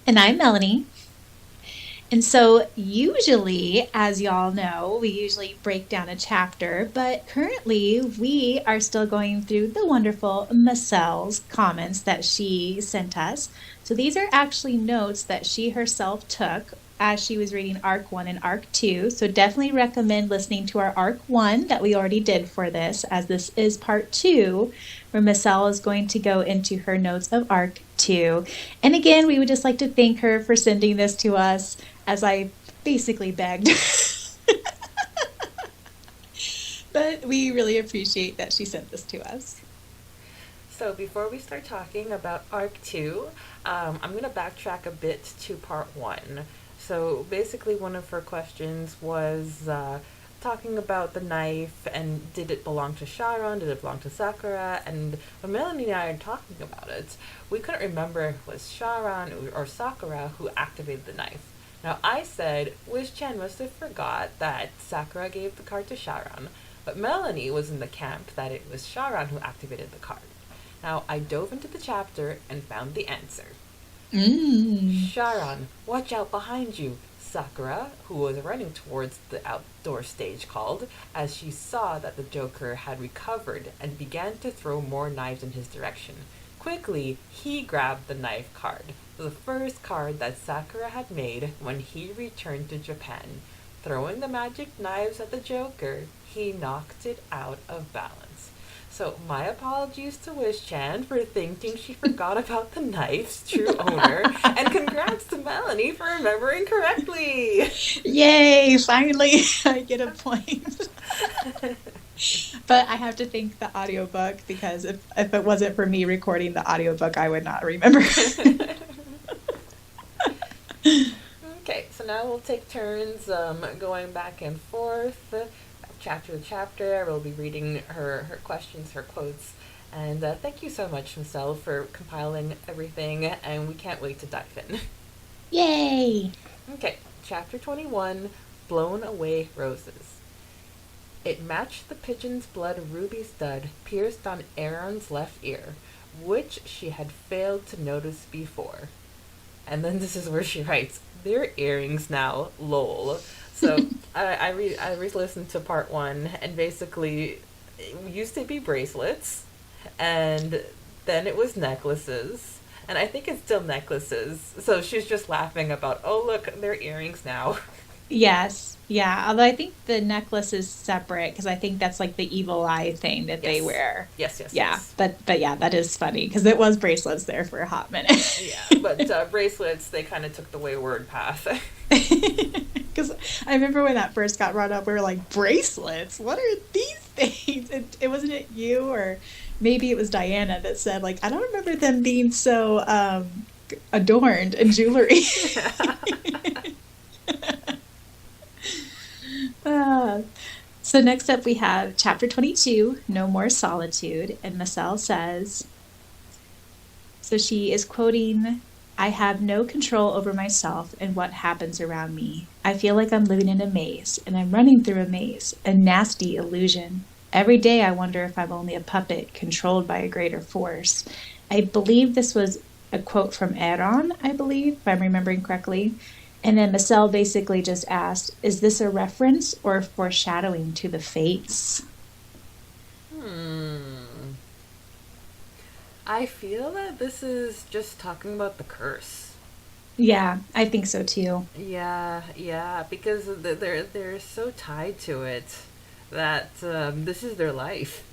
And I'm Melanie. And so, usually, as y'all know, we usually break down a chapter, but currently we are still going through the wonderful Mesel's comments that she sent us. So, these are actually notes that she herself took as she was reading Arc 1 and Arc 2. So, definitely recommend listening to our Arc 1 that we already did for this, as this is part 2, where Mesel is going to go into her notes of Arc 2. And again, we would just like to thank her for sending this to us, as I basically begged. But we really appreciate that she sent this to us. So before we start talking about Arc 2, I'm going to backtrack a bit to Part 1. So basically one of her questions was talking about the knife and did it belong to Sharon, did it belong to Sakura, and when Melanie and I are talking about it, we couldn't remember if it was Sharon or Sakura who activated the knife. Now, I said Wish-chan must have forgot that Sakura gave the card to Sharon, but Melanie was in the camp that it was Sharon who activated the card. Now, I dove into the chapter and found the answer. Sharon, watch out behind you, Sakura, who was running towards the outdoor stage, called, as she saw that the Joker had recovered and began to throw more knives in his direction. Quickly, he grabbed the knife card, the first card that Sakura had made when he returned to Japan. Throwing the magic knives at the Joker, he knocked it out of balance. So my apologies to Wish-chan for thinking she forgot about the knife's true owner, and congrats to Melanie for remembering correctly! Yay, finally I get a point. But I have to thank the audiobook, because if it wasn't for me recording the audiobook, I would not remember. Okay, so now we'll take turns going back and forth, chapter to chapter. We'll be reading her questions, her quotes, and thank you so much, Mesel, for compiling everything, and we can't wait to dive in. Yay! Okay, chapter 21, Blown Away Roses. It matched the pigeon's blood ruby stud pierced on Aaron's left ear, which she had failed to notice before. And then this is where she writes, "They're earrings now, lol." So I re-listened to part 1, and basically it used to be bracelets, and then it was necklaces, and I think it's still necklaces. So she's just laughing about, oh look, they're earrings now. Yes, yeah. Although I think the necklace is separate, because I think that's like the evil eye thing that they Yes. wear. Yes. Yeah, but yeah, that is funny, because it was bracelets there for a hot minute. Yeah, but bracelets, they kind of took the wayward path. Because I remember when that first got brought up, we were like, bracelets? What are these things? It wasn't it you, or maybe it was Diana that said, like, I don't remember them being so adorned in jewelry. So next up we have chapter 22, No More Solitude, and Mesel says, so she is quoting, "I have no control over myself and what happens around me. I feel like I'm living in a maze, and I'm running through a maze, a nasty illusion. Every day I wonder if I'm only a puppet controlled by a greater force." I believe this was a quote from Aaron, I believe, if I'm remembering correctly. And then Mesel basically just asked, is this a reference or foreshadowing to the fates? I feel that this is just talking about the curse. Yeah, I think so too. Yeah, because they're so tied to it that this is their life.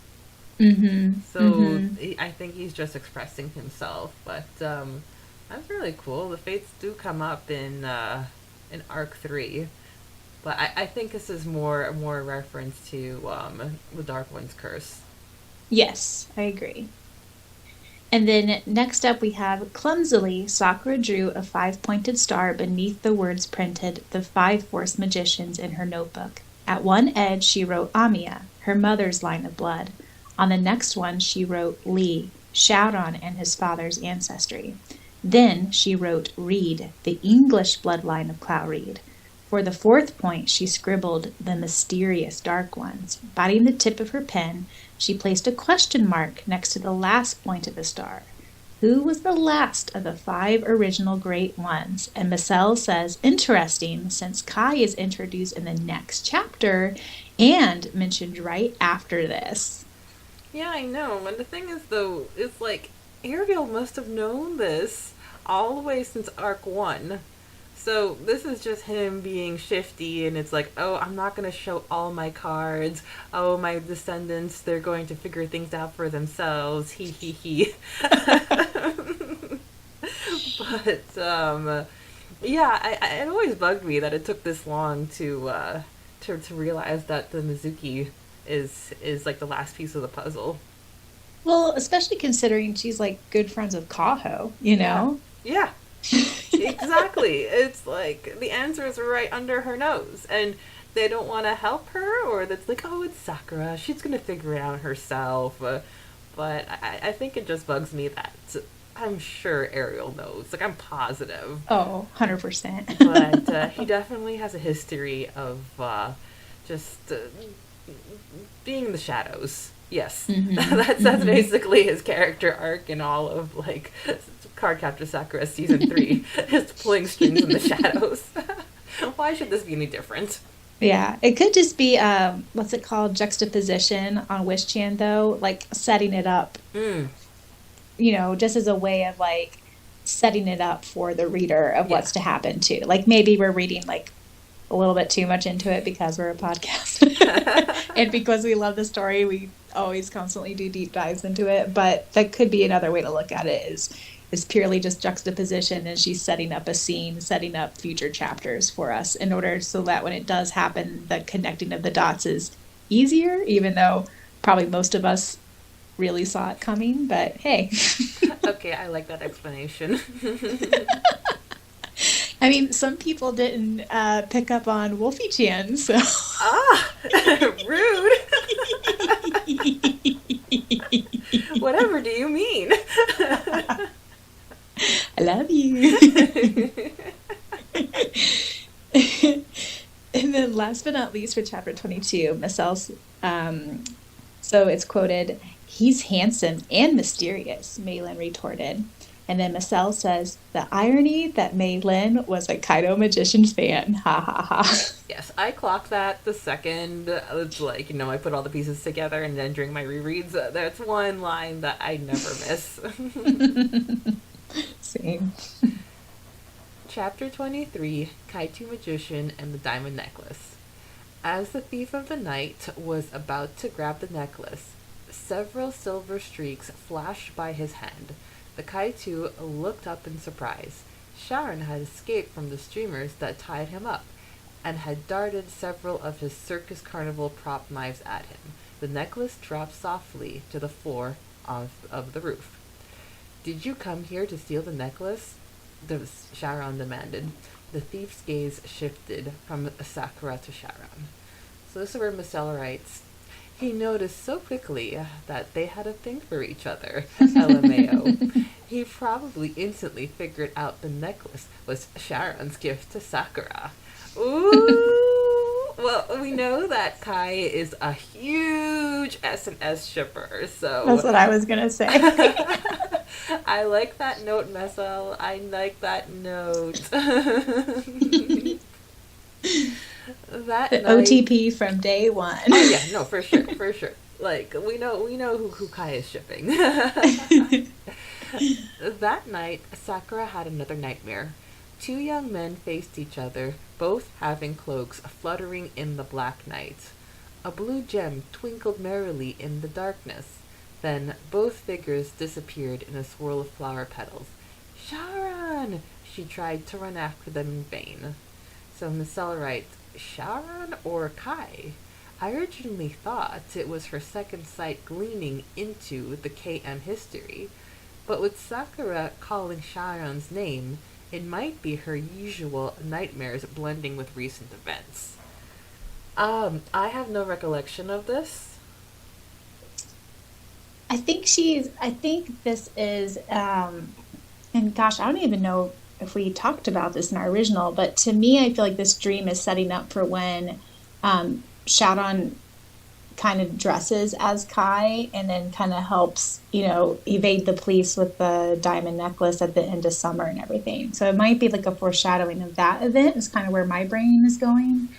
So I think he's just expressing himself, but that's really cool. The fates do come up in Arc 3, but I think this is more a reference to the Dark One's curse. Yes, I agree. And then next up we have, clumsily, Sakura drew a 5-pointed star beneath the words printed, "The Five Force Magicians," in her notebook. At one edge she wrote Amiya, her mother's line of blood. On the next one she wrote Lee, Shaoran and his father's ancestry. Then she wrote Reed, the English bloodline of Cloudreed. For the fourth point she scribbled the mysterious Dark Ones. Biting the tip of her pen, she placed a question mark next to the last point of the star. who was the last of the 5 original Great Ones. And Mesel says, interesting, since Kai is introduced in the next chapter and mentioned right after this. Yeah, I know. And the thing is, though, it's like Ariel must have known this all the way since Arc 1. So this is just him being shifty, and it's like, oh, I'm not going to show all my cards. Oh, my descendants, they're going to figure things out for themselves. Hee hee hee. But, yeah, it always bugged me that it took this long to realize that the Mizuki is like the last piece of the puzzle. Well, especially considering she's like good friends with Kaho, you know? Yeah. Exactly. It's like the answer is right under her nose, and they don't want to help her, or that's like, oh, it's Sakura, she's gonna figure it out herself. But I think it just bugs me that I'm sure Ariel knows. Like, I'm positive. Oh, 100%. But he definitely has a history of just being in the shadows. Yes. That's basically his character arc in all of, like, Cardcaptor Sakura Season 3. Just pulling strings in the shadows. Why should this be any different? Yeah, it could just be, what's it called, juxtaposition on Wish-Chan, though, like, setting it up, you know, just as a way of, like, setting it up for the reader of what's to happen, too. Like, maybe we're reading, like, a little bit too much into it because we're a podcast. And because we love the story, we always constantly do deep dives into it. But that could be another way to look at it, is purely just juxtaposition, and she's setting up a scene, setting up future chapters for us in order so that when it does happen, the connecting of the dots is easier, even though probably most of us really saw it coming. But hey. Okay, I like that explanation. I mean, some people didn't pick up on Wolfie-chan, so. Ah, rude. Whatever do you mean? I love you. And then last but not least for chapter 22, Mesel's, so it's quoted, "He's handsome and mysterious," Meilin retorted. And then Mesel says, "The irony that Meilin was a Kaido Magicians fan. Ha ha ha." Yes, I clocked that the second. It's like, you know, I put all the pieces together, and then during my rereads, that's one line that I never miss. Same. Chapter 23, Kaito Magician and the Diamond Necklace. As the thief of the night was about to grab the necklace, several silver streaks flashed by his hand. The Kaito looked up in surprise. Sharon had escaped from the streamers that tied him up, and had darted several of his circus carnival prop knives at him. The necklace dropped softly to the floor of the roof. "Did you come here to steal the necklace?" Sharon demanded. The thief's gaze shifted from Sakura to Sharon. So this is where Mesel writes, "He noticed so quickly that they had a thing for each other, LMAO. He probably instantly figured out the necklace was Sharon's gift to Sakura." Ooh! Well, we know that Kai is a huge S&S shipper, so... That's what I was going to say. I like that note, Mesel. I like that note. That the night... OTP from day one. Oh yeah, no, for sure, for sure. Like, we know who Kai is shipping. That night, Sakura had another nightmare. 2 young men faced each other, both having cloaks fluttering in the black night. A blue gem twinkled merrily in the darkness. Then both figures disappeared in a swirl of flower petals. "Sharon!" She tried to run after them in vain. So Mesel writes, Sharon or Kai? I originally thought it was her second sight gleaning into the KM history, but with Sakura calling Sharon's name, it might be her usual nightmares blending with recent events. I have no recollection of this. I think this is, and gosh, I don't even know if we talked about this in our original, but to me, I feel like this dream is setting up for when Sharon kind of dresses as Kai and then kind of helps, evade the police with the diamond necklace at the end of summer and everything. So it might be like a foreshadowing of that event, is kind of where my brain is going.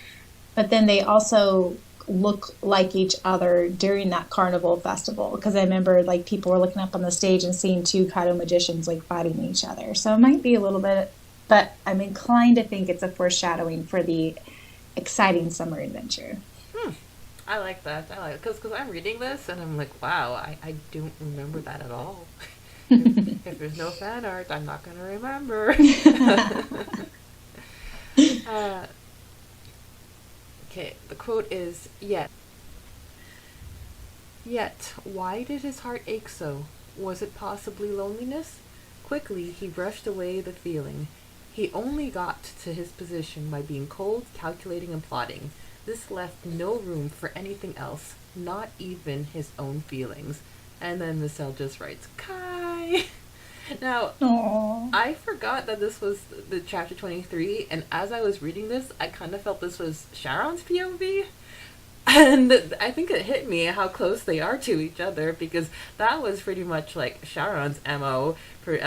But then they also look like each other during that carnival festival, because I remember like people were looking up on the stage and seeing two Kaido magicians like fighting each other. So it might be a little bit, but I'm inclined to think it's a foreshadowing for the exciting summer adventure. Hmm. I like that. I like it because I'm reading this and I'm like, wow, I don't remember that at all. If there's no fan art, I'm not gonna remember. uh, okay, the quote is, Yet, why did his heart ache so? Was it possibly loneliness? Quickly, he brushed away the feeling. He only got to his position by being cold, calculating, and plotting. This left no room for anything else, not even his own feelings. And then Mesel just writes, Kai! Now, Aww. I forgot that this was the chapter 23, and as I was reading this, I kind of felt this was Sharon's POV. And I think it hit me how close they are to each other, because that was pretty much like Sharon's MO for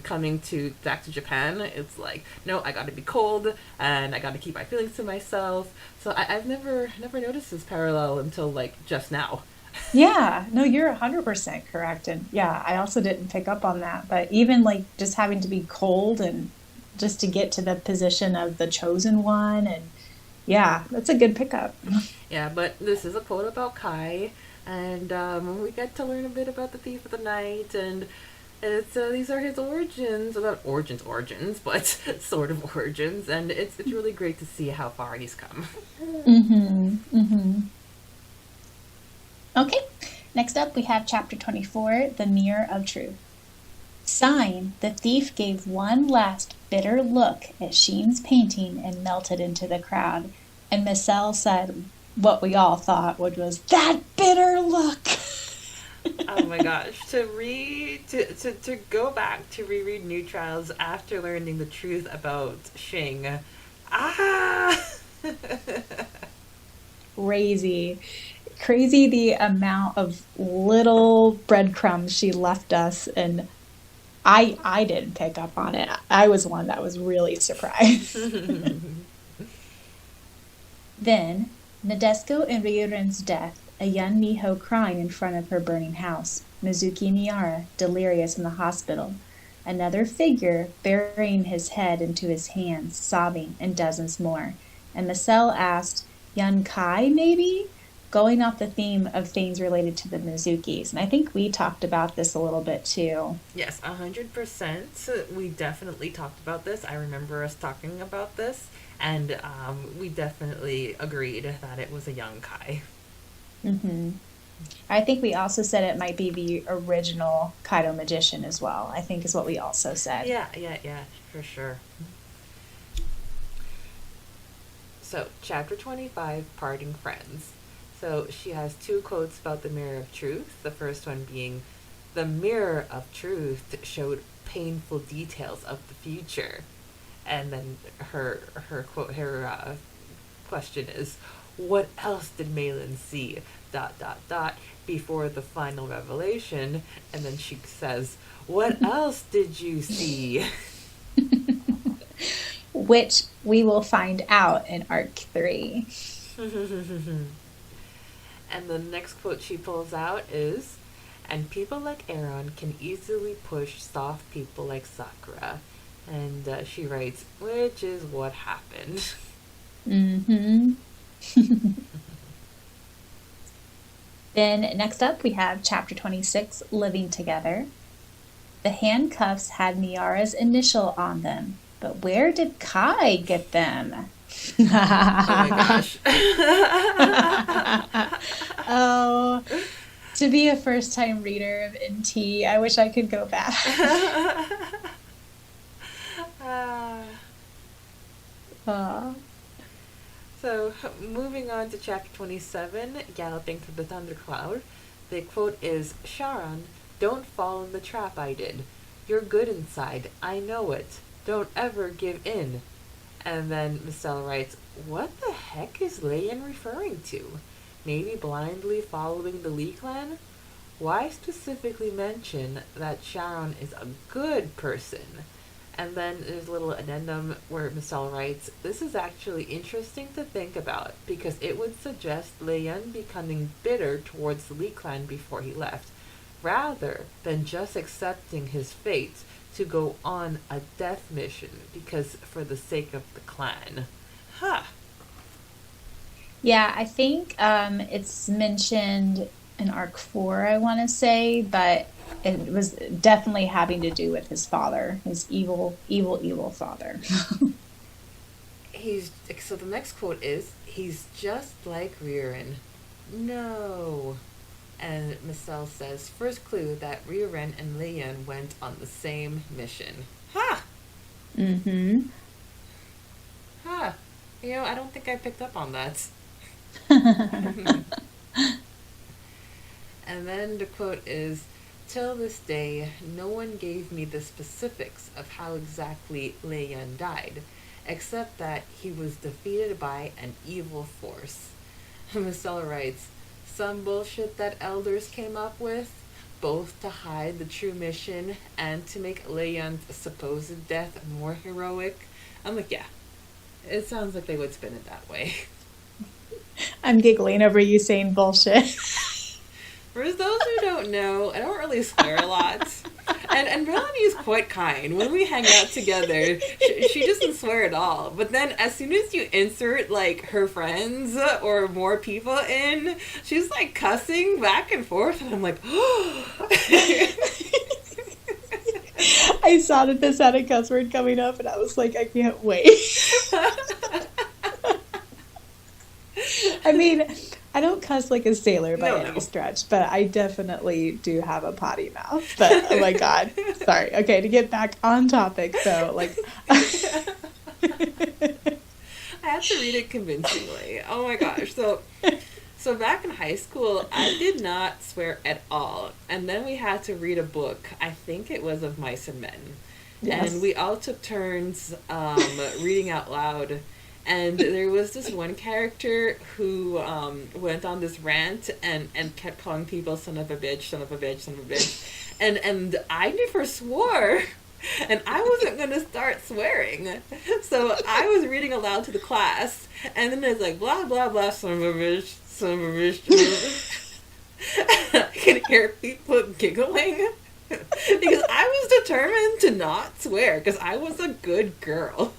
coming back to Japan. It's like, no, I gotta be cold and I gotta keep my feelings to myself. So I've never noticed this parallel until like just now. Yeah, no, you're 100% correct. And yeah, I also didn't pick up on that. But even like just having to be cold and just to get to the position of the chosen one. And yeah, that's a good pickup. Yeah, but this is a quote about Kai, and we get to learn a bit about the Thief of the Night, and it's these are his origins, well, not origins, but sort of origins, and it's really great to see how far he's come. Mm-hmm. Mm-hmm. Okay, next up we have chapter 24, The Mirror of Truth. Sighing, the thief gave one last bitter look at Sheen's painting and melted into the crowd. And Mesel said what we all thought, which was, that bitter look! Oh my gosh, to go back to reread New Trials after learning the truth about Shing. Ah! Crazy. Crazy the amount of little breadcrumbs she left us, and I didn't pick up on it. I was one that was really surprised. Then, Nadesico and Ryuren's death, a young Miho crying in front of her burning house, Mizuki Miara delirious in the hospital, another figure burying his head into his hands, sobbing, and dozens more. And Mesel asked, Young Kai, maybe? Going off the theme of things related to the Mizukis. And I think we talked about this a little bit too. Yes, 100%. We definitely talked about this. I remember us talking about this, and we definitely agreed that it was a young Kai. Mm-hmm. I think we also said it might be the original Kaido magician as well, I think is what we also said. Yeah, for sure. So, chapter 25, Parting Friends. So, she has two quotes about the Mirror of Truth. The first one being, the Mirror of Truth showed painful details of the future. And then her quote, her question is, what else did Malin see? ... before the final revelation. And then she says, what else did you see? Which we will find out in Arc 3. And the next quote she pulls out is, and people like Aaron can easily push soft people like Sakura. And she writes, which is what happened. Mm-hmm. Then next up we have chapter 26, Living Together. The handcuffs had Miara's initial on them, but where did Kai get them? Oh my gosh. Oh, to be a first-time reader of NT, I wish I could go back. So, moving on to chapter 27, Galloping Through the Thundercloud, the quote is, Sharon, don't fall in the trap I did. You're good inside. I know it. Don't ever give in. And then Mesel writes, what the heck is Leian referring to? maybe blindly following the Lee clan? Why specifically mention that Sharon is a good person? And then there's a little addendum where Mesel writes, "This is actually interesting to think about because it would suggest Leon becoming bitter towards the Lee clan before he left, rather than just accepting his fate to go on a death mission because for the sake of the clan." Huh. Yeah, I think it's mentioned in arc 4, I want to say, but it was definitely having to do with his father, his evil, evil, evil father. He's so the next quote is, "He's just like Riordan." No. And Mesel says, "First clue that Riordan and Leon went on the same mission." Ha! Mm-hmm. Ha! I don't think I picked up on that. And then the quote is, "Till this day, no one gave me the specifics of how exactly Leon died, except that he was defeated by an evil force." Mesel writes, "Some bullshit that elders came up with, both to hide the true mission and to make Leon's supposed death more heroic." I'm like, yeah, it sounds like they would spin it that way. I'm giggling over you saying bullshit. For those who don't know, I don't really swear a lot. And Melanie is quite kind. When we hang out together, she doesn't swear at all. But then as soon as you insert, like, her friends or more people in, she's, like, cussing back and forth. And I'm like, oh. I saw that this had a cuss word coming up, and I was like, I can't wait. I mean, I don't cuss like a sailor by any stretch, but I definitely do have a potty mouth. But oh my god, sorry. Okay, to get back on topic, though, like I have to read it convincingly. Oh my gosh. So back in high school, I did not swear at all. And then we had to read a book. I think it was of Mice and Men. Yes. And we all took turns reading out loud. And there was this one character who went on this rant and kept calling people son of a bitch, son of a bitch, son of a bitch. And I never swore. And I wasn't going to start swearing. So I was reading aloud to the class. And then it's like, blah, blah, blah, son of a bitch, son of a bitch. I can hear people giggling. Because I was determined to not swear. Because I was a good girl.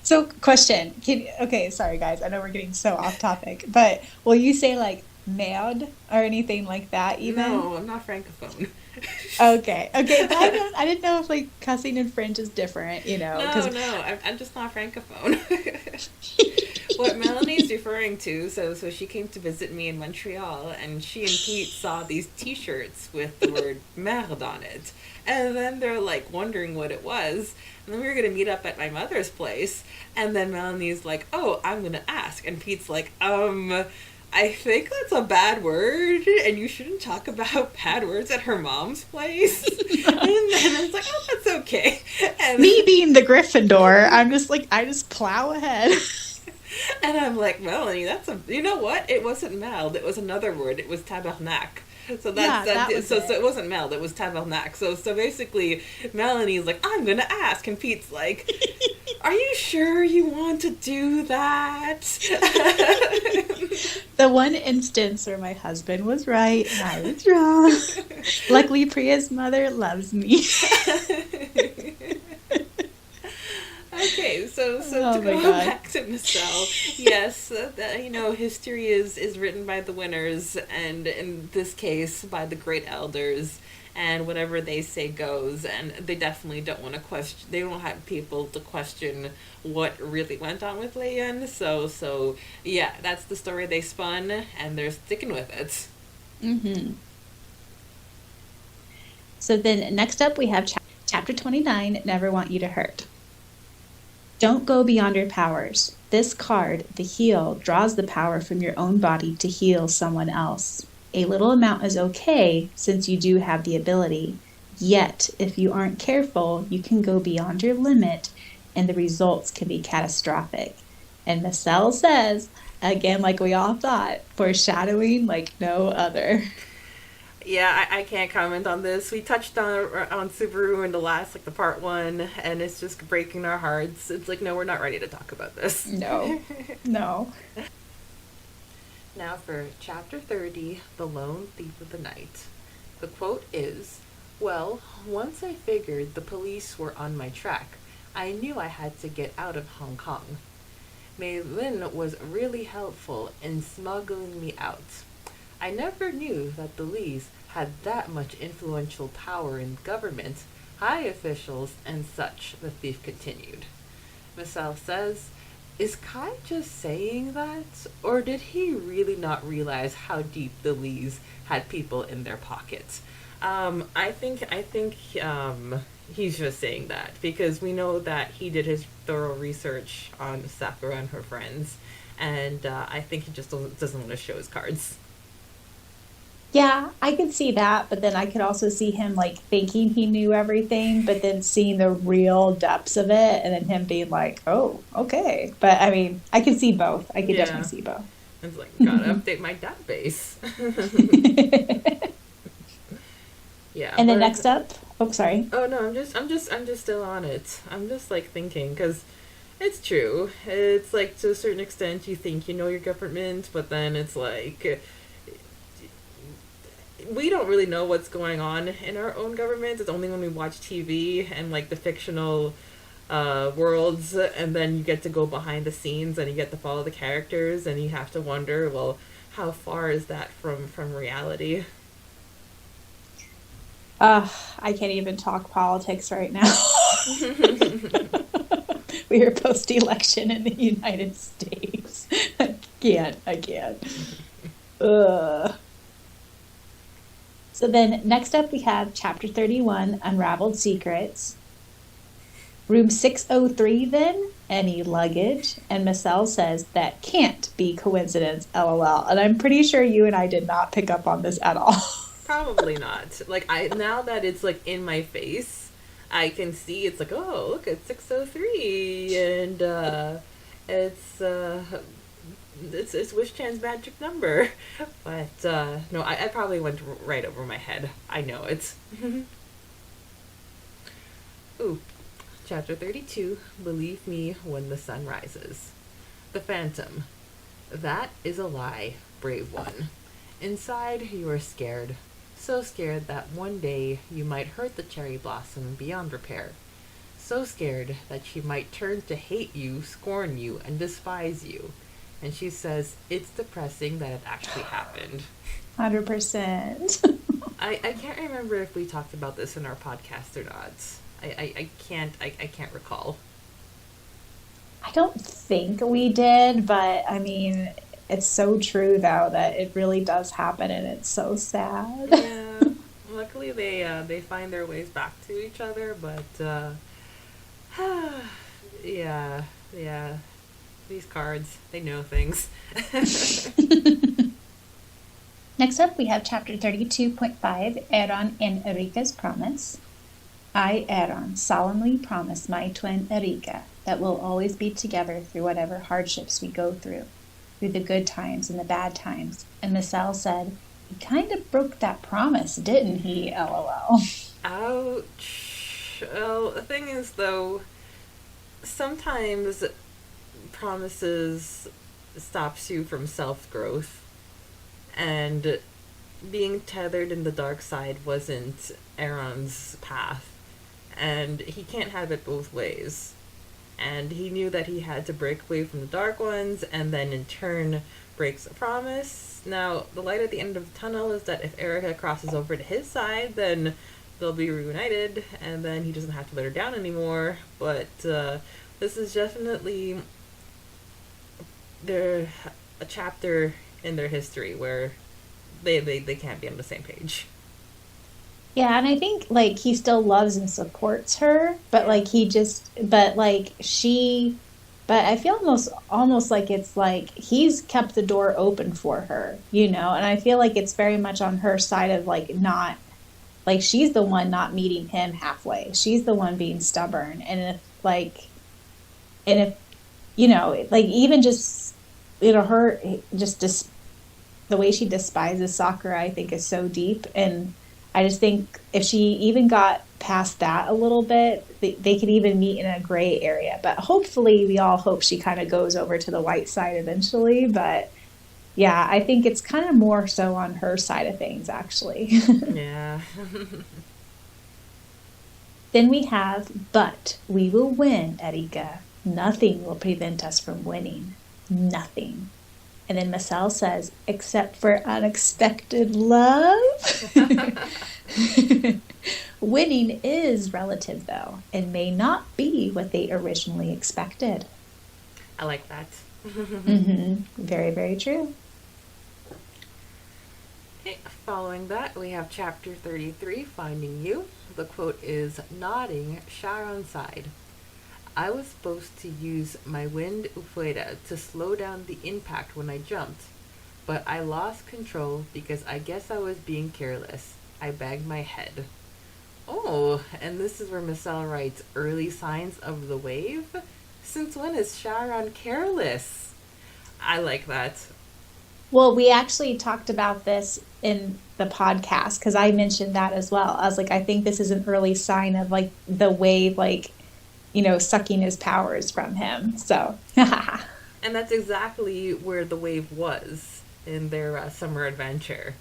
So, question. Okay, sorry guys. I know we're getting so off topic, but will you say like merde or anything like that even? No, I'm not francophone. Okay, but I didn't know if like cussing in French is different, No, I'm just not francophone. What Melanie's referring to, so she came to visit me in Montreal, and she and Pete saw these T-shirts with the word merde on it, and then they're like wondering what it was, and then we were gonna meet up at my mother's place, and then Melanie's like, "Oh, I'm gonna ask," and Pete's like, "I think that's a bad word, and you shouldn't talk about bad words at her mom's place." And then I was like, "Oh, that's okay." And me being the Gryffindor, I'm just like, I just plow ahead. And I'm like, "Melanie, you know what? It wasn't meld. It was another word. It was tabernacle." So so it wasn't meld. It was tabernacle. So basically, Melanie's like, "I'm gonna ask," and Pete's like, "Are you sure you want to do that?" The one instance where my husband was right and I was wrong. Luckily, Preya's mother loves me. Okay, so to go back to Mesel, yes, history is written by the winners, and in this case, by the great elders, and whatever they say goes, and they definitely don't want to question, they don't have people to question what really went on with Leon, so yeah, that's the story they spun, and they're sticking with it. Mm-hmm. So then next up we have chapter 29, Never Want You to Hurt. Don't go beyond your powers. This card, the heal, draws the power from your own body to heal someone else. A little amount is okay since you do have the ability. Yet, if you aren't careful, you can go beyond your limit and the results can be catastrophic. And Mesel says, again, like we all thought, foreshadowing like no other. Yeah, I can't comment on this. We touched on Subaru in the last, like the part one, and it's just breaking our hearts. It's like, no, we're not ready to talk about this. No, no. Now for chapter 30, The Lone Thief of the Night. The quote is, "Well, once I figured the police were on my track, I knew I had to get out of Hong Kong. Mei Lin was really helpful in smuggling me out. I never knew that the Lees had that much influential power in government, high officials, and such," the thief continued. Mesel says, "Is Kai just saying that? Or did he really not realize how deep the Lees had people in their pockets?" I think he's just saying that because we know that he did his thorough research on Sakura and her friends, and I think he just doesn't want to show his cards. Yeah, I could see that, but then I could also see him like thinking he knew everything, but then seeing the real depths of it, and then him being like, "Oh, okay." But I mean, I could see both. I could Yeah, definitely see both. it's like gotta update my database. Yeah, And then but next up, oh, sorry. oh no, I'm just still on it. I'm just like thinking because it's true. It's like to a certain extent you think you know your government, but then it's like we don't really know what's going on in our own government. It's only when we watch TV and like the fictional worlds, and then you get to go behind the scenes and you get to follow the characters, and you have to wonder, well, how far is that from reality? I can't even talk politics right now. We are post-election in the United States. I can't. Ugh. So then next up we have chapter 31, Unraveled Secrets. Room 603 then, any luggage? And Mesel says that can't be coincidence, LOL. And I'm pretty sure you and I did not pick up on this at all. Probably not. Like I now that it's like in my face, I can see it's like, oh, look at 603, and it's Wish Chan's magic number. But no, I probably went right over my head. I know it. Ooh, chapter 32. Believe me when the sun rises. The Phantom. That is a lie, brave one. Inside you are scared. So scared that one day you might hurt the cherry blossom beyond repair. So scared that she might turn to hate you, scorn you, and despise you. And she says it's depressing that it actually happened. 100%. I can't remember if we talked about this in our podcast or not. I can't recall. I don't think we did, but I mean, it's so true though that it really does happen and it's so sad. Yeah. Luckily they find their ways back to each other, but yeah. These cards, they know things. Next up, we have chapter 32.5, Aaron and Erika's Promise. I, Aaron, solemnly promise my twin Erika that we'll always be together through whatever hardships we go through the good times and the bad times. And Mesel said, he kind of broke that promise, didn't he, LOL? Ouch. Well, the thing is, though, sometimes promises stops you from self-growth, and being tethered in the dark side wasn't Aaron's path, and he can't have it both ways. And he knew that he had to break away from the dark ones and then in turn breaks a promise. Now, the light at the end of the tunnel is that if Erica crosses over to his side, then they'll be reunited, and then he doesn't have to let her down anymore. But this is definitely a chapter in their history where they can't be on the same page. Yeah, and I think like he still loves and supports her, but Yeah. like but I feel almost like it's like he's kept the door open for her, you know, and I feel like it's very much on her side of like not like she's the one not meeting him halfway. She's the one being stubborn, and if like even just, her just the way she despises Sakura, I think is so deep. And I just think if she even got past that a little bit, they could even meet in a gray area. But hopefully, we all hope she kind of goes over to the white side eventually. But yeah, I think it's kind of more so on her side of things, actually. Yeah. Then we have, but we will win, Erika. Nothing will prevent us from winning. Nothing. And then Mesel says, except for unexpected love. Winning is relative, though, and may not be what they originally expected. I like that. Very, very true. Okay, following that, we have chapter 33, Finding You. The quote is, nodding, Sharon sighed. I was supposed to use my wind ufuera to slow down the impact when I jumped, but I lost control because I guess I was being careless. I banged my head. Oh, and this is where Mesel writes, early signs of the wave? Since when is Sharon careless? I like that. Well, we actually talked about this in the podcast because I mentioned that as well. I was like, I think this is an early sign of like the wave, like, sucking his powers from him. So, and that's exactly where the wave was in their summer adventure.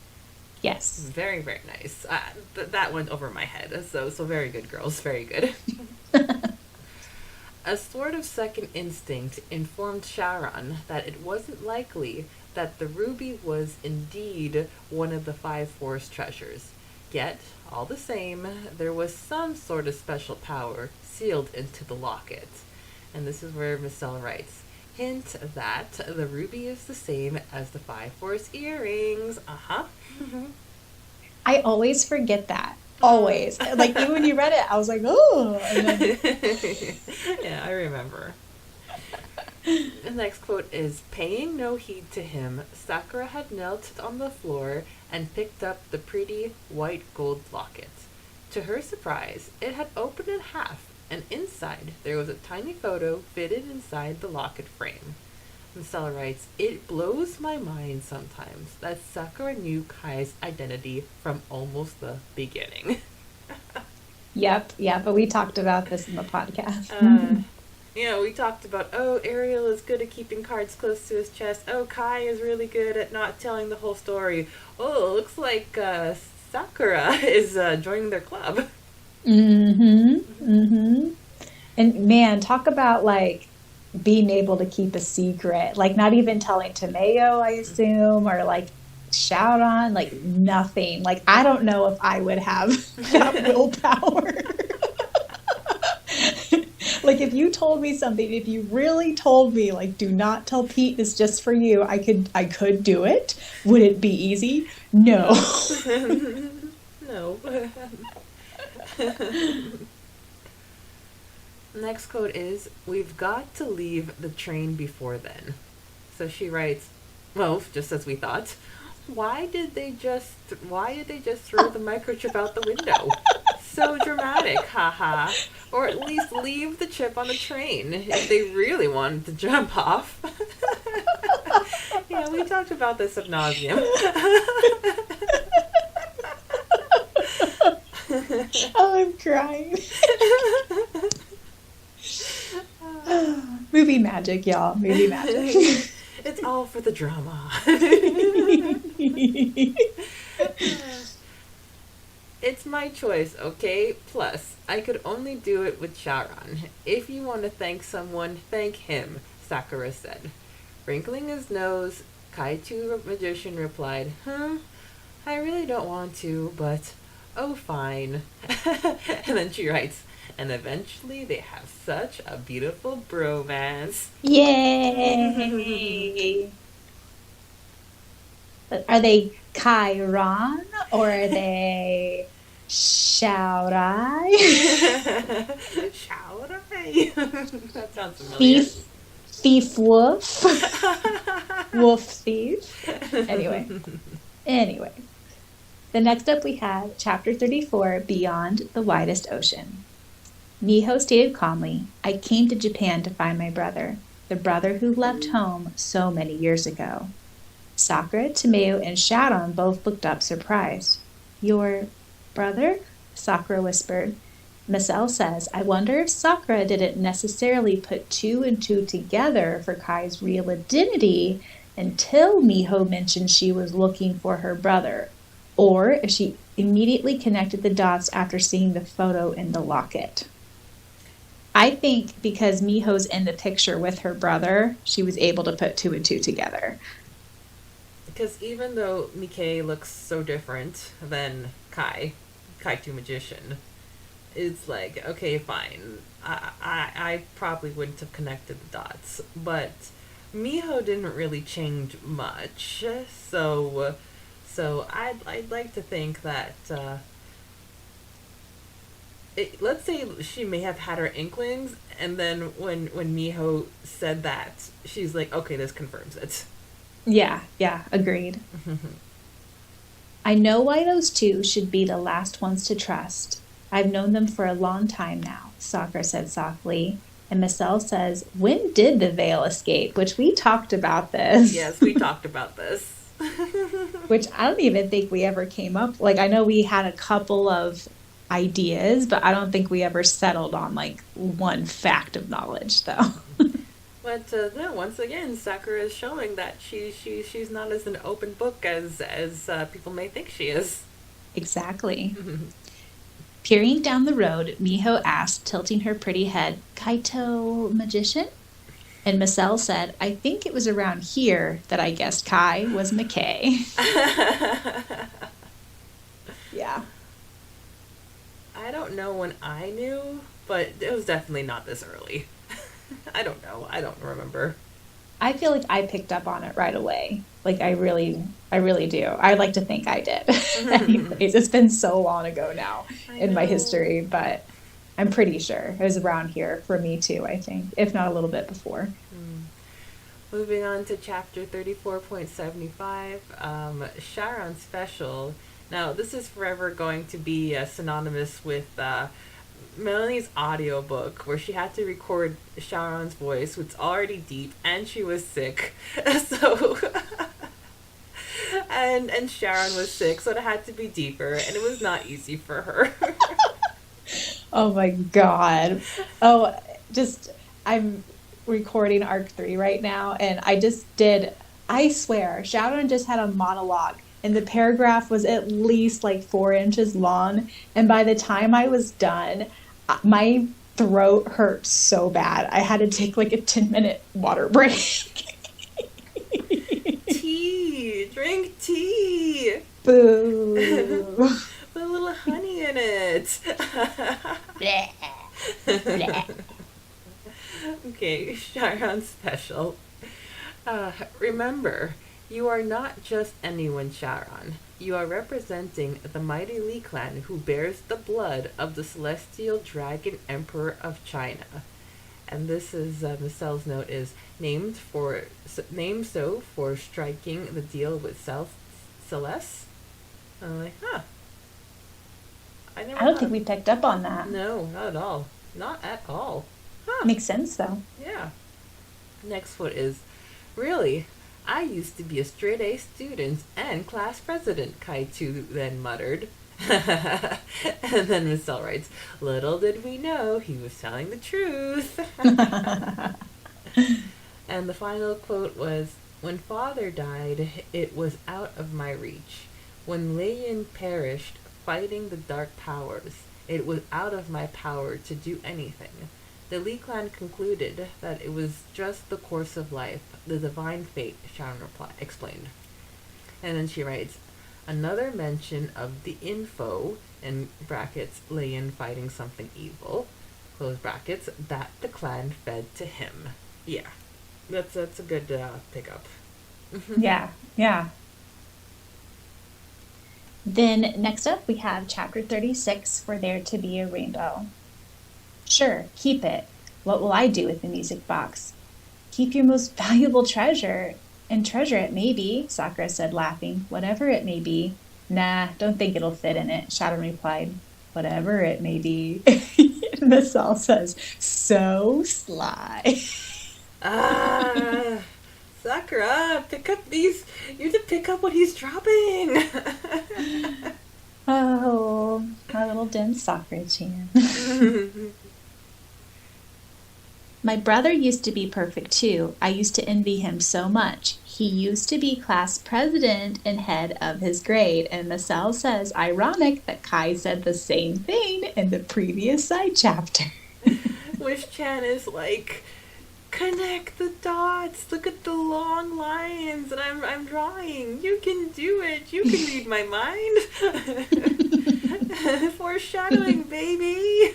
Yes. Very, very nice. That went over my head. So very good, girls. Very good. A sort of second instinct informed Sharon that it wasn't likely that the ruby was indeed one of the 5 forest treasures. Yet, all the same, there was some sort of special power sealed into the locket. And this is where Mesel writes, hint that the ruby is the same as the 5 forest earrings. I always forget that. Always. Like, even when you read it, I was like, oh. And then... yeah, I remember. The next quote is, paying no heed to him, Sakura had knelt on the floor and picked up the pretty white gold locket. To her surprise, it had opened in half, and inside there was a tiny photo fitted inside the locket frame. Mesel writes, it blows my mind sometimes that Sakura knew Kai's identity from almost the beginning. Yep, but we talked about this in the podcast. We talked about, Ariel is good at keeping cards close to his chest. Oh, Kai is really good at not telling the whole story. Oh, it looks like Sakura is joining their club. And man, talk about like being able to keep a secret, like not even telling Tomeo, I assume, or like shout on, like nothing. Like, I don't know if I would have that willpower. Like, if you told me something, if you really told me, like, do not tell Pete, this just for you, I could do it. Would it be easy? No. No. Next quote is, we've got to leave the train before then. So she writes, well, just as we thought, why did they just throw the microchip out the window? So dramatic, haha. Or at least leave the chip on the train if they really wanted to jump off. Yeah, we talked about this ad nauseum. Oh, I'm crying. Movie magic, y'all. Movie magic. It's all for the drama. It's my choice, okay? Plus, I could only do it with Sharon. If you want to thank someone, thank him, Sakura said. Wrinkling his nose, Kaiju Magician replied, I really don't want to, but oh fine. And then she writes, and eventually they have such a beautiful bromance. Yay! Are they Chiron or are they Shaurai? Shaurai. That sounds familiar. Thief wolf. Wolf thief. Anyway. The next up we have chapter 34, Beyond the Widest Ocean. Miho stated calmly, I came to Japan to find my brother. the brother who left home so many years ago. Sakura, Tomeo, and Sharon both looked up surprised. Your brother? Sakura whispered. Mesel says, I wonder if Sakura didn't necessarily put two and two together for Kai's real identity until Miho mentioned she was looking for her brother, or if she immediately connected the dots after seeing the photo in the locket. I think because Miho's in the picture with her brother, she was able to put two and two together. Because even though Nikkei looks so different than Kaiju Magician, it's like, okay, fine. I probably wouldn't have connected the dots, but Miho didn't really change much, so I'd like to think that let's say she may have had her inklings, and then when Miho said that, she's like, okay, this confirms it. Yeah, agreed. I know why those two should be the last ones to trust. I've known them for a long time now, Sakura said softly. And Mesel says, when did the veil escape? Which we talked about this. Yes, we talked about this. Which I don't even think we ever came up. Like, I know we had a couple of ideas, but I don't think we ever settled on, like, one fact of knowledge, though. But no, once again, Sakura is showing that she's not as an open book as people may think she is. Exactly. Peering down the road, Miho asked, tilting her pretty head, Kaito Magician? And Mesel said, I think it was around here that I guessed Kai was McKay. Yeah. I don't know when I knew, but it was definitely not this early. I don't know. I don't remember. I feel like I picked up on it right away. Like, I really do. I like to think I did. Anyways, it's been so long ago now in my history, but I'm pretty sure it was around here for me too, I think, if not a little bit before. Moving on to chapter 34.75, Sharon Special. Now, this is forever going to be synonymous with Melanie's audiobook, where she had to record Sharon's voice, which is already deep, and she was sick. So, and Sharon was sick, so it had to be deeper, and it was not easy for her. Oh my god. I'm recording Arc 3 right now, and I swear, Sharon just had a monologue, and the paragraph was at least like 4 inches long, and by the time I was done, my throat hurt so bad. I had to take like a 10-minute water break. Tea! Drink tea! Boo! Put a little honey in it. Okay, Sharon Special. Remember, you are not just anyone, Sharon. You are representing the mighty Li clan who bears the blood of the celestial dragon emperor of China. And this is, Mesel's note is, named so for striking the deal with Celeste. I'm like, huh. I don't think we picked up on that. No, not at all. Not at all. Huh. Makes sense, though. Yeah. Next one is, really? I used to be a straight-A student and class president, Kaitu then muttered. And then Mesel writes, little did we know he was telling the truth. And the final quote was, when father died, it was out of my reach. When Leian perished fighting the dark powers, it was out of my power to do anything. The Li clan concluded that it was just the course of life, the divine fate, Sharon explained. And then she writes, another mention of the info, in brackets, Leian fighting something evil, close brackets, that the clan fed to him. Yeah, that's a good pickup. Yeah. Then next up we have chapter 36, For There to Be a Rainbow. Sure, keep it. What will I do with the music box? Keep your most valuable treasure, and treasure it maybe, Sakura said, laughing. Whatever it may be. Nah, don't think it'll fit in it, Shadow replied. Whatever it may be. Mesel says, so sly. Ah, Sakura, pick up these. You have to pick up what he's dropping. Oh, our little dense Sakura chan. My brother used to be perfect too. I used to envy him so much. He used to be class president and head of his grade. And Mesel says, ironic that Kai said the same thing in the previous side chapter. Wish Chan is like, connect the dots. Look at the long lines that I'm drawing. You can do it. You can read my mind. Foreshadowing, baby.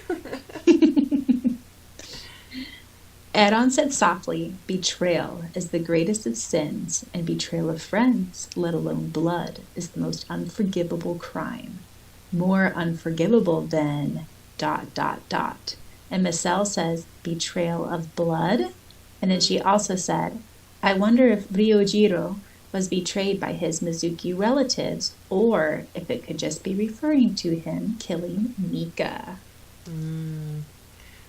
Aaron said softly, betrayal is the greatest of sins, and betrayal of friends, let alone blood, is the most unforgivable crime. More unforgivable than ... And Mesel says, betrayal of blood? And then she also said, I wonder if Ryojiro was betrayed by his Mizuki relatives, or if it could just be referring to him killing Mika.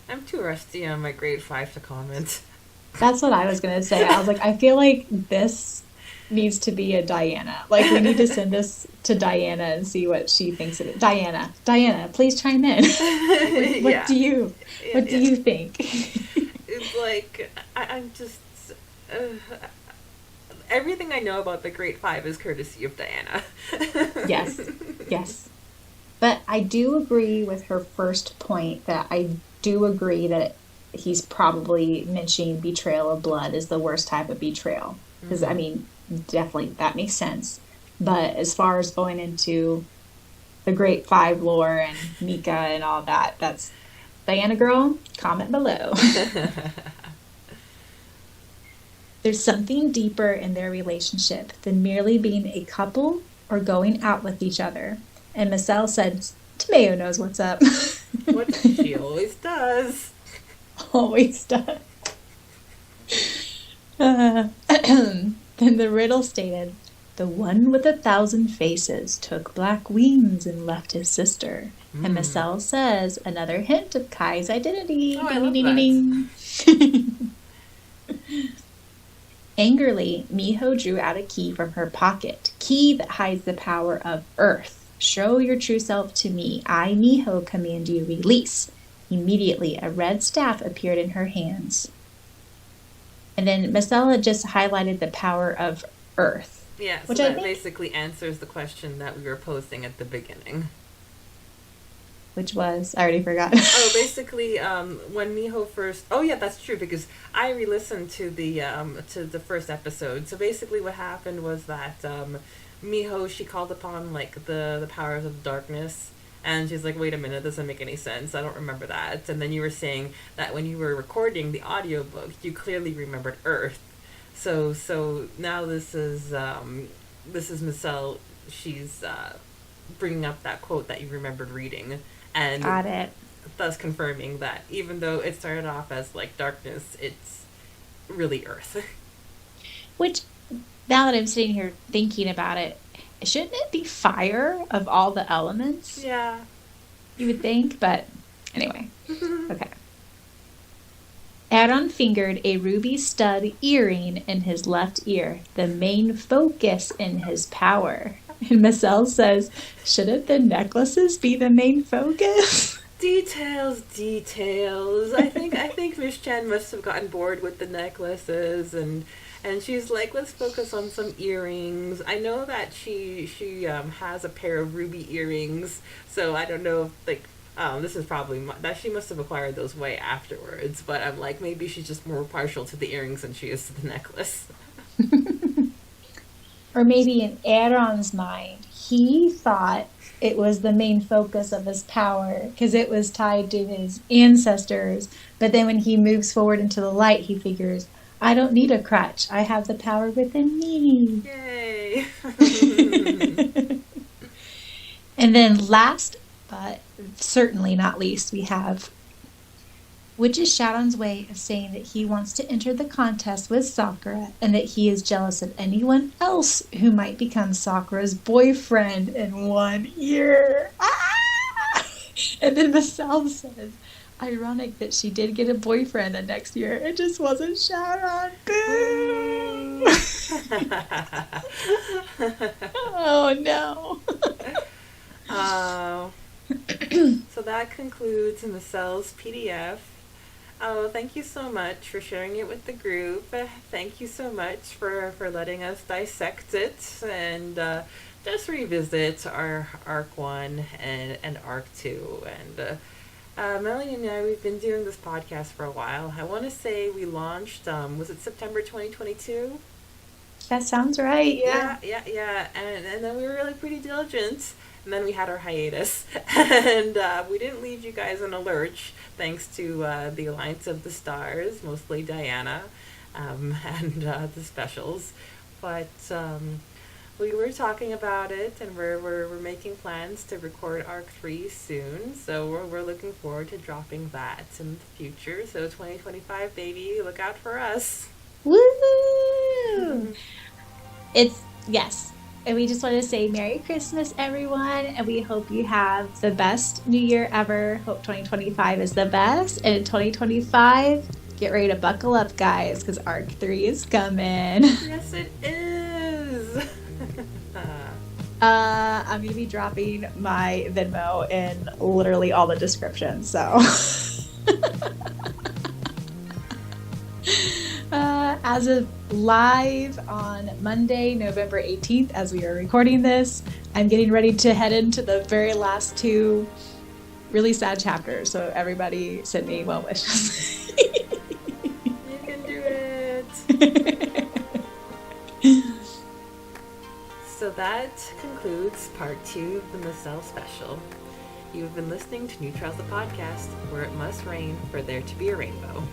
I'm too rusty on my grade 5 to comment. That's what I was going to say. I was like, I feel like this needs to be a Diana. Like, we need to send this to Diana and see what she thinks of it. Diana, please chime in. What do you think? It's like, I'm just... everything I know about the grade 5 is courtesy of Diana. Yes. But I do agree with her first point that I do agree that he's probably mentioning betrayal of blood is the worst type of betrayal. Because, I mean, definitely that makes sense. But as far as going into the Great 5 lore and Mika and all that, that's Diana girl, comment below. There's something deeper in their relationship than merely being a couple or going out with each other. And Mesel said, Tomeo knows what's up. What she always does. Always does. Then the riddle stated, the one with 1,000 faces took black wings and left his sister. And Mesel says, another hint of Kai's identity. Oh, I love that. Angrily, Miho drew out a key from her pocket. Key that hides the power of Earth. Show your true self to me. I, Miho, command you release. Immediately, a red staff appeared in her hands. And then Mesel had just highlighted the power of Earth. Yeah, so which that I think basically answers the question that we were posing at the beginning. Which was, I already forgot. Oh, basically, when Miho first... Oh, yeah, that's true, because I re-listened to the first episode. So basically what happened was that Miho, she called upon, like, the powers of darkness, and she's like, wait a minute, doesn't make any sense, I don't remember that. And then you were saying that when you were recording the audiobook, you clearly remembered Earth. So now this is Mesel, she's bringing up that quote that you remembered reading, and Got it. thus confirming that even though it started off as, like, darkness, it's really Earth. Which, now that I'm sitting here thinking about it, shouldn't it be fire of all the elements? Yeah. You would think, but anyway. Okay. Aaron fingered a ruby stud earring in his left ear, the main focus in his power. And Mesel says, shouldn't the necklaces be the main focus? Details. I think Miss Chen must have gotten bored with the necklaces, and she's like, let's focus on some earrings. I know that she has a pair of ruby earrings, so I don't know if, like, this is probably that she must have acquired those way afterwards. But I'm like, maybe she's just more partial to the earrings than she is to the necklace. Or maybe in Aaron's mind, he thought it was the main focus of his power because it was tied to his ancestors. But then when he moves forward into the light, he figures, I don't need a crutch. I have the power within me. Yay! And then last, but certainly not least, we have, which is Sharon's way of saying that he wants to enter the contest with Sakura and that he is jealous of anyone else who might become Sakura's boyfriend in 1 year. Ah! And then Mesel says, ironic that she did get a boyfriend the next year. It just wasn't Sharon. Boo! Oh no. uh, so that concludes Mesel's PDF. Oh, thank you so much for sharing it with the group. Thank you so much for letting us dissect it and just revisit our Arc 1 and Arc 2. And Melanie and I, we've been doing this podcast for a while. I want to say we launched, was it September 2022? That sounds right. Yeah. Yeah. And then we were really pretty diligent. And then we had our hiatus. And we didn't leave you guys in a lurch, thanks to the Alliance of the Stars, mostly Diana, and the specials. But we were talking about it, and we're making plans to record Arc 3 soon. So we're looking forward to dropping that in the future. So 2025, baby, look out for us. Woo! Yes. And we just want to say Merry Christmas, everyone. And we hope you have the best New Year ever. Hope 2025 is the best. And in 2025, get ready to buckle up, guys, because Arc 3 is coming. Yes, it is. I'm going to be dropping my Venmo in literally all the descriptions. So as of live on Monday, November 18th, as we are recording this, I'm getting ready to head into the very last 2 really sad chapters. So everybody send me well wishes. You can do it. So that concludes part 2 of the Mesel special. You've been listening to New Trials the podcast, where it must rain for there to be a rainbow.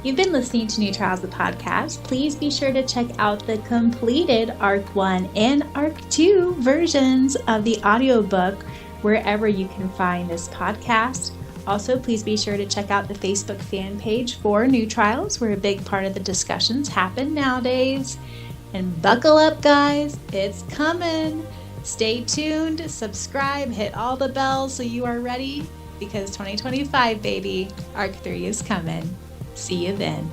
You've been listening to New Trials, the podcast. Please be sure to check out the completed Arc 1 and Arc 2 versions of the audiobook wherever you can find this podcast. Also, please be sure to check out the Facebook fan page for New Trials, where a big part of the discussions happen nowadays. And buckle up, guys. It's coming. Stay tuned, subscribe, hit all the bells so you are ready, because 2025, baby, Arc 3 is coming. See you then.